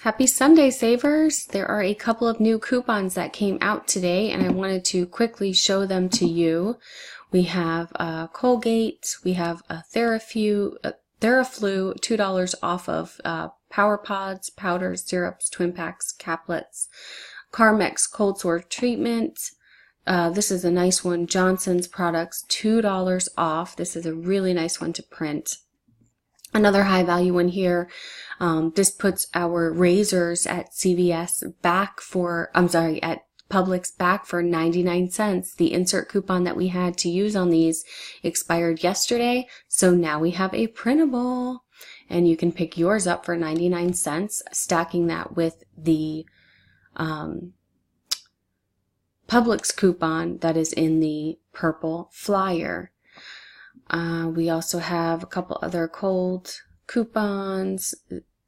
Happy Sunday, savers! There are a couple of new coupons that came out today, and I wanted to quickly show them to you. We have Colgate, we have a Theraflu, $2 off of PowerPods, powders, syrups, Twinpacks, Caplets, Carmex cold sore treatment. This is a nice one. Johnson's products, $2 off. This is a really nice one to print. Another high value one here. This puts our razors at CVS back for, at Publix back for 99 cents. The insert coupon that we had to use on these expired yesterday, so now we have a printable. And you can pick yours up for 99 cents, stacking that with the Publix coupon that is in the purple flyer. We also have a couple other cold coupons,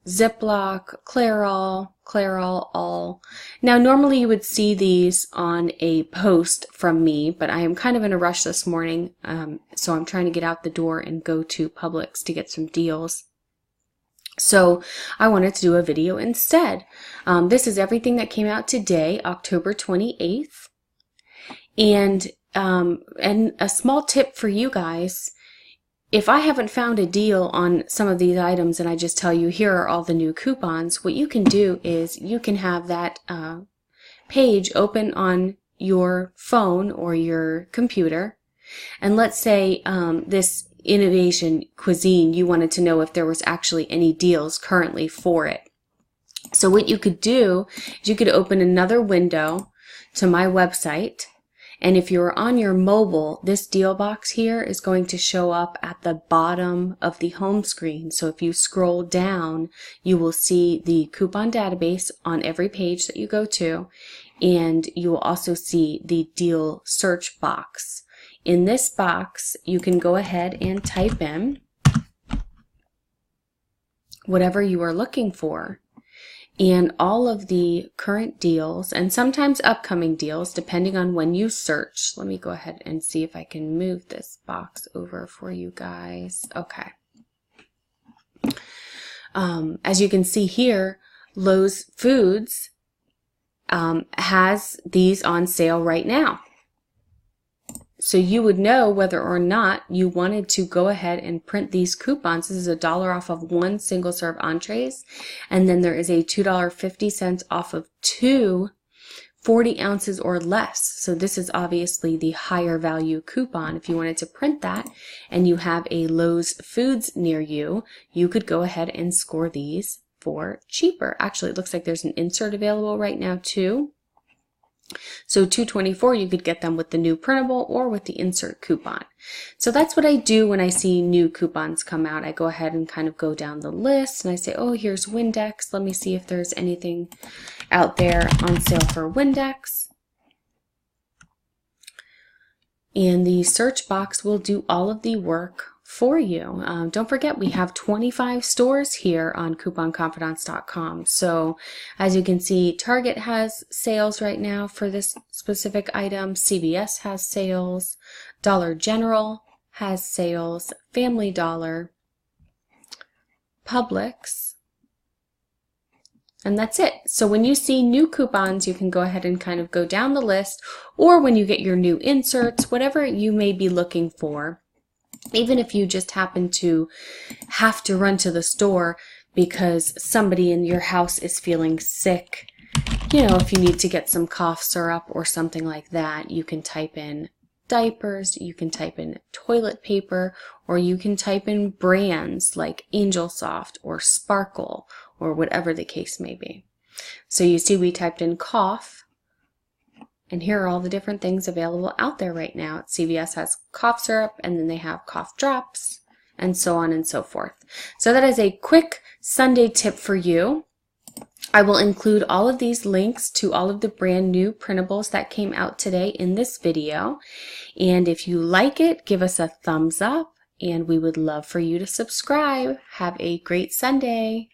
Ziploc, Clairol, all. Now, normally you would see these on a post from me, but I am kind of in a rush this morning, so I'm trying to get out the door and go to Publix to get some deals. So I wanted to do a video instead. This is everything that came out today, October 28th. And a small tip for you guys, if I haven't found a deal on some of these items and I just tell you here are all the new coupons, what you can do is you can have that page open on your phone or your computer, and let's say this innovation cuisine, you wanted to know if there was actually any deals currently for it. So what you could do is you could open another window to my website. And if you're on your mobile, this deal box here is going to show up at the bottom of the home screen. So if you scroll down, you will see the coupon database on every page that you go to, and you will also see the deal search box. In this box, you can go ahead and type in whatever you are looking for. And all of the current deals, and sometimes upcoming deals, depending on when you search. Let me go ahead and see if I can move this box over for you guys. Okay. As you can see here, Lowe's Foods has these on sale right now. So you would know whether or not you wanted to go ahead and print these coupons. This is $1 off of 1 single serve entrees. And then there is a $2.50 off of 2 40 ounces or less. So this is obviously the higher value coupon. If you wanted to print that and you have a Lowe's Foods near you, you could go ahead and score these for cheaper. Actually, it looks like there's an insert available right now too. So $2.24, you could get them with the new printable or with the insert coupon. So that's what I do when I see new coupons come out. I go ahead and kind of go down the list and I say, oh, here's Windex. Let me see if there's anything out there on sale for Windex. And the search box will do all of the work for you. Don't forget, we have 25 stores here on CouponConfidants.com. So as you can see, Target has sales right now for this specific item. CVS has sales. Dollar General has sales. Family Dollar. Publix. And that's it. So when you see new coupons, you can go ahead and kind of go down the list, or when you get your new inserts, whatever you may be looking for. Even if you just happen to have to run to the store because somebody in your house is feeling sick, you know, if you need to get some cough syrup or something like that, you can type in diapers, you can type in toilet paper, or you can type in brands like Angel Soft or Sparkle or whatever the case may be. So you see we typed in cough. And here are all the different things available out there right now. CVS has cough syrup, and then they have cough drops, and so on and so forth. So that is a quick Sunday tip for you. I will include all of these links to all of the brand new printables that came out today in this video. And if you like it, give us a thumbs up, and we would love for you to subscribe. Have a great Sunday.